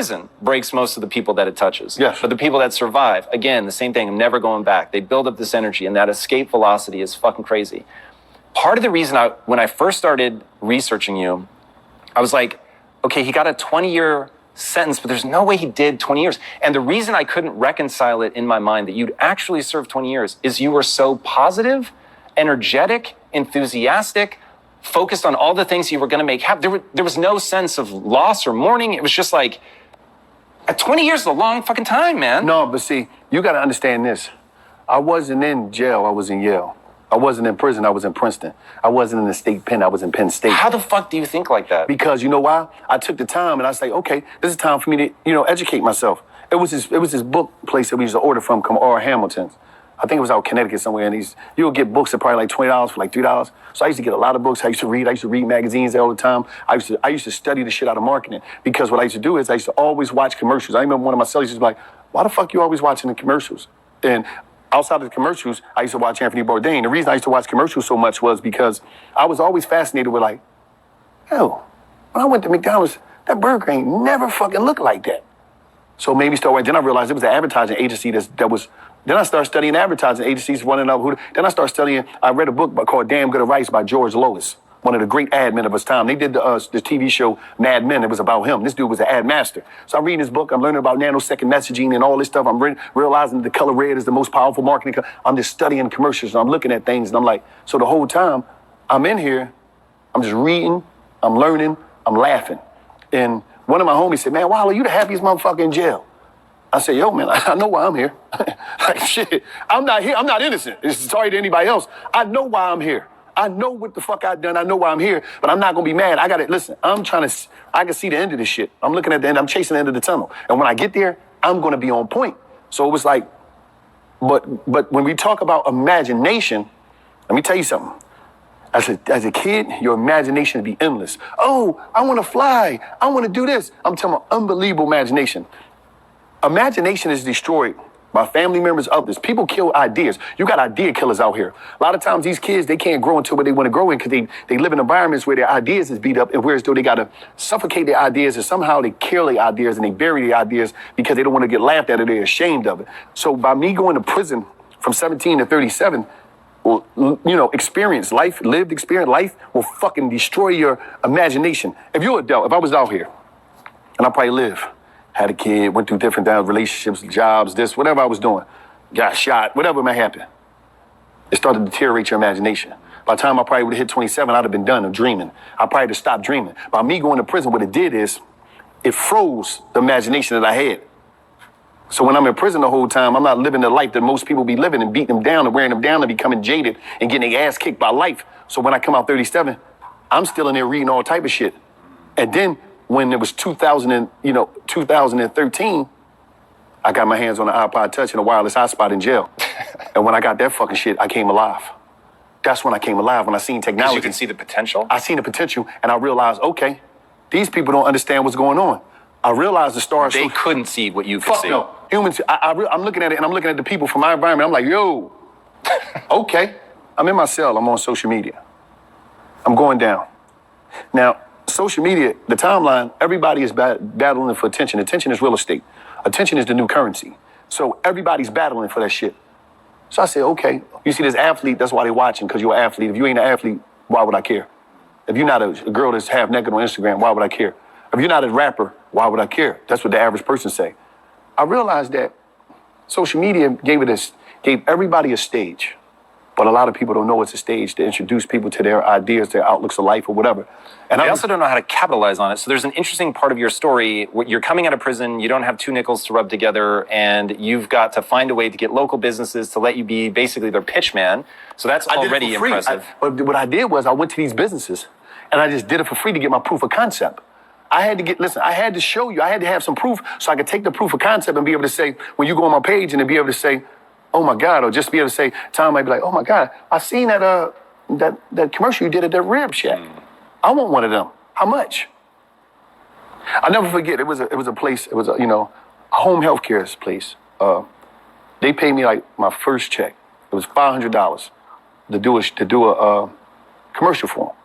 prison breaks most of the people that it touches. Yes. But the people that survive, again, the same thing, I'm never going back. They build up this energy, and that escape velocity is fucking crazy. Part of the reason when I first started researching you, I was like, okay, he got a 20-year sentence, but there's no way he did 20 years. And the reason I couldn't reconcile it in my mind that you'd actually serve 20 years is you were so positive, energetic, enthusiastic, focused on all the things you were going to make happen. There was no sense of loss or mourning. It was just like, 20 years is a long fucking time, man. No, but see, you got to understand this. I wasn't in jail, I was in Yale. I wasn't in prison, I was in Princeton. I wasn't in the state pen, I was in Penn State. How the fuck do you think like that? Because you know why? I took the time and I was like, okay, this is time for me to, educate myself. It was this book place that we used to order from, R. Hamilton's. I think it was out in Connecticut somewhere, and you'll get books at probably like $20 for like $3. So I used to get a lot of books. I used to read magazines all the time. I used to study the shit out of marketing, because what I used to do is I used to always watch commercials. I remember one of my sellers used to be like, why the fuck you always watching the commercials? And outside of the commercials, I used to watch Anthony Bourdain. The reason I used to watch commercials so much was because I was always fascinated with like, yo, when I went to McDonald's, that burger ain't never fucking looked like that. So maybe then I realized it was an advertising agency that was. Then I started studying advertising agencies, running up. Then I started studying. I read a book called Damn Good Advice by George Lois, one of the great ad men of his time. They did the TV show Mad Men. It was about him. This dude was an ad master. So I'm reading this book. I'm learning about nanosecond messaging and all this stuff. I'm realizing the color red is the most powerful marketing. I'm just studying commercials and I'm looking at things and I'm like, so the whole time I'm in here, I'm just reading, I'm learning, I'm laughing. And one of my homies said, man, Wilder, you the happiest motherfucker in jail. I said, yo, man, I know why I'm here. Like, shit, I'm not here. I'm not innocent. It's sorry to anybody else. I know why I'm here. I know what the fuck I've done. I know why I'm here, but I'm not going to be mad. Listen, I can see the end of this shit. I'm looking at the end. I'm chasing the end of the tunnel. And when I get there, I'm going to be on point. So it was like, but when we talk about imagination, let me tell you something. As a kid, your imagination would be endless. Oh, I want to fly. I want to do this. I'm talking about unbelievable imagination. Imagination is destroyed by family members, others. People kill ideas. You got idea killers out here. A lot of times these kids, they can't grow into what they want to grow in because they live in environments where their ideas is beat up, and whereas though they got to suffocate their ideas, and somehow they kill their ideas and they bury their ideas because they don't want to get laughed at or they're ashamed of it. So by me going to prison from 17 to 37, well, lived experience, life will fucking destroy your imagination. If you're an adult, if I was out here, and I probably live, had a kid, went through different relationships, jobs, this, whatever I was doing, got shot, whatever might happen. It started to deteriorate your imagination. By the time I probably would have hit 27, I'd have been done of dreaming. I probably would have stopped dreaming. By me going to prison, what it did is, it froze the imagination that I had. So when I'm in prison the whole time, I'm not living the life that most people be living and beating them down and wearing them down and becoming jaded and getting their ass kicked by life. So when I come out 37, I'm still in there reading all type of shit. And then when it was 2013, I got my hands on an iPod Touch and a wireless hotspot in jail. And when I got that fucking shit, I came alive. That's when I came alive, when I seen technology. You can see the potential? I seen the potential, and I realized, okay, these people don't understand what's going on. I realized the stars. They couldn't see what you could see. No, humans, I'm looking at it, and I'm looking at the people from my environment. I'm like, yo, okay. I'm in my cell. I'm on social media. I'm going down. Now, social media, the timeline, everybody is battling for attention. Attention is real estate. Attention is the new currency. So everybody's battling for that shit. So I said, okay, you see this athlete, that's why they're watching, because you're an athlete. If you ain't an athlete, why would I care? If you're not a girl that's half naked on Instagram, why would I care? If you're not a rapper, why would I care? That's what the average person say. I realized that social media gave everybody a stage. But a lot of people don't know it's a stage to introduce people to their ideas, their outlooks of life or whatever. And I also don't know how to capitalize on it. So there's an interesting part of your story. You're coming out of prison, you don't have two nickels to rub together, and you've got to find a way to get local businesses to let you be basically their pitch man. So that's already impressive. But what I did was I went to these businesses and I just did it for free to get my proof of concept. I had to show you, I had to have some proof so I could take the proof of concept and be able to say, when you go on my page and then be able to say, oh my God, or just be able to say, Tom might be like, oh my God, I seen that commercial you did at that Rib Shack. I want one of them. How much? I'll never forget, it was a place, it was a home health care place. They paid me like my first check. It was $500 to do a commercial for them.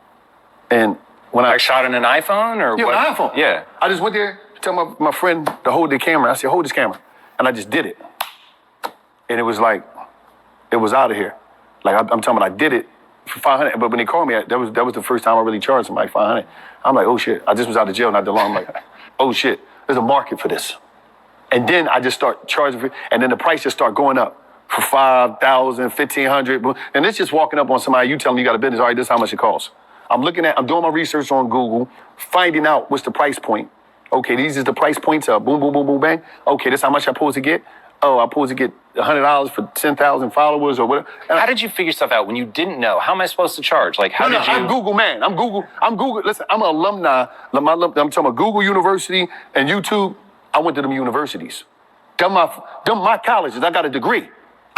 And when I shot in an iPhone or yeah, what? An iPhone. Yeah. I just went there, tell my friend to hold the camera. I said, hold this camera. And I just did it. And it was like, it was out of here. Like, I'm talking about I did it for $500. But when they called me, that was the first time I really charged somebody $500. I'm like, oh shit. I just was out of jail not that long. I'm like, oh shit, there's a market for this. And then I just start charging for it. And then the price just start going up for $5,000, $1,500. And it's just walking up on somebody, you tell them you got a business, all right, this is how much it costs. I'm doing my research on Google, finding out what's the price point. Okay, these is the price points of boom, boom, boom, boom, bang. Okay, this is how much I'm supposed to get. Oh, I'm supposed to get $100 for 10,000 followers or whatever. And How did you figure stuff out when you didn't know? How am I supposed to charge? Like, how did you? I'm Google man. I'm Google. Listen, I'm an alumni. I'm talking about Google University and YouTube. I went to them universities. Them my colleges. I got a degree.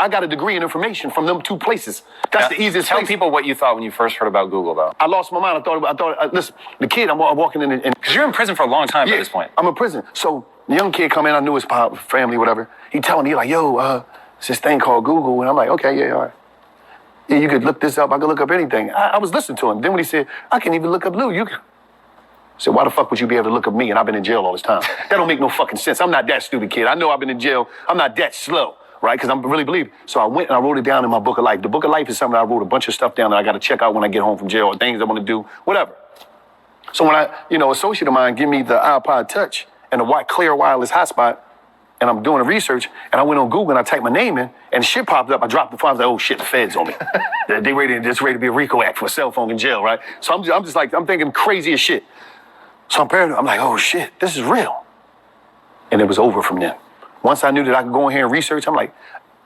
I got a degree in information from them two places. That's the easiest Tell place. people what you thought when you first heard about Google, though. I lost my mind. I thought. Listen, the kid. I'm walking in. Because you're in prison for a long time at this point. I'm in prison. So the young kid come in. I knew his family, whatever. He telling me like, yo, it's this thing called Google, and I'm like, okay, yeah, all right. Yeah, you could look this up. I could look up anything. I was listening to him. Then when he said, I can even look up Lou, you can. I said, why the fuck would you be able to look up me and I've been in jail all this time? That don't make no fucking sense. I'm not that stupid, kid. I know I've been in jail. I'm not that slow, right? Because I'm really believe. So I went and I wrote it down in my book of life. The book of life is something I wrote a bunch of stuff down that I got to check out when I get home from jail or things I want to do, whatever. So when associate of mine give me the iPod Touch and the clear wireless hotspot, and I'm doing the research, and I went on Google and I typed my name in, and shit popped up. I dropped the phone. I was like, oh shit, the feds on me. They ready to be a RICO act for a cell phone in jail, right? So I'm just like, I'm thinking crazy as shit. So I'm paranoid. I'm like, oh shit, this is real. And it was over from then. Once I knew that I could go in here and research, I'm like,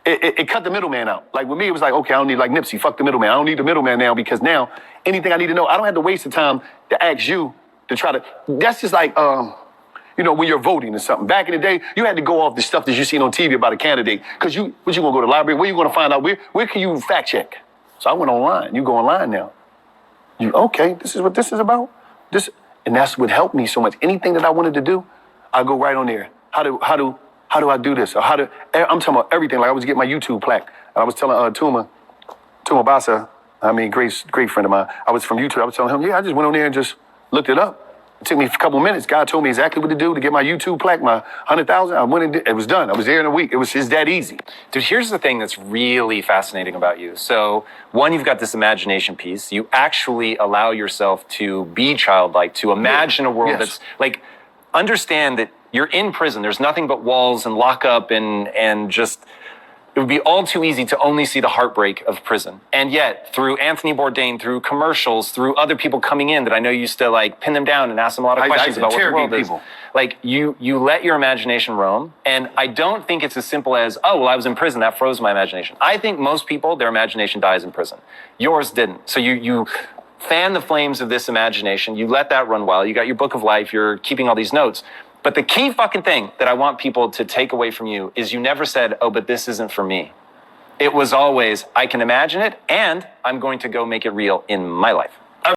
it cut the middleman out. Like with me, it was like, okay, I don't need like Nipsey, fuck the middleman. I don't need the middleman now because now anything I need to know, I don't have to waste the time to ask you to try to, that's just like, when you're voting or something. Back in the day, you had to go off the stuff that you seen on TV about a candidate. Because you gonna go to the library? Where you gonna find out? Where can you fact check? So I went online. You go online now. Okay, this is what this is about? And that's what helped me so much. Anything that I wanted to do, I go right on there. How do I do this? Or I'm talking about everything. Like I was getting my YouTube plaque. And I was telling Tuma Basa, great friend of mine. I was from YouTube. I was telling him, yeah, I just went on there and just looked it up. It took me a couple of minutes. God told me exactly what to do to get my YouTube plaque, my 100,000. I went and it was done. I was there in a week. It's that easy. Dude, here's the thing that's really fascinating about you. So, one, you've got this imagination piece. You actually allow yourself to be childlike, to imagine a world that's like, understand that you're in prison. There's nothing but walls and lockup and just, it would be all too easy to only see the heartbreak of prison. And yet, through Anthony Bourdain, through commercials, through other people coming in that I know used to like pin them down and ask them a lot of questions about what the world is. Like you let your imagination roam. And I don't think it's as simple as, oh, well, I was in prison, that froze my imagination. I think most people, their imagination dies in prison. Yours didn't. So you fan the flames of this imagination. You let that run wild. You got your book of life. You're keeping all these notes. But the key fucking thing that I want people to take away from you is you never said, oh, but this isn't for me. It was always, I can imagine it and I'm going to go make it real in my life.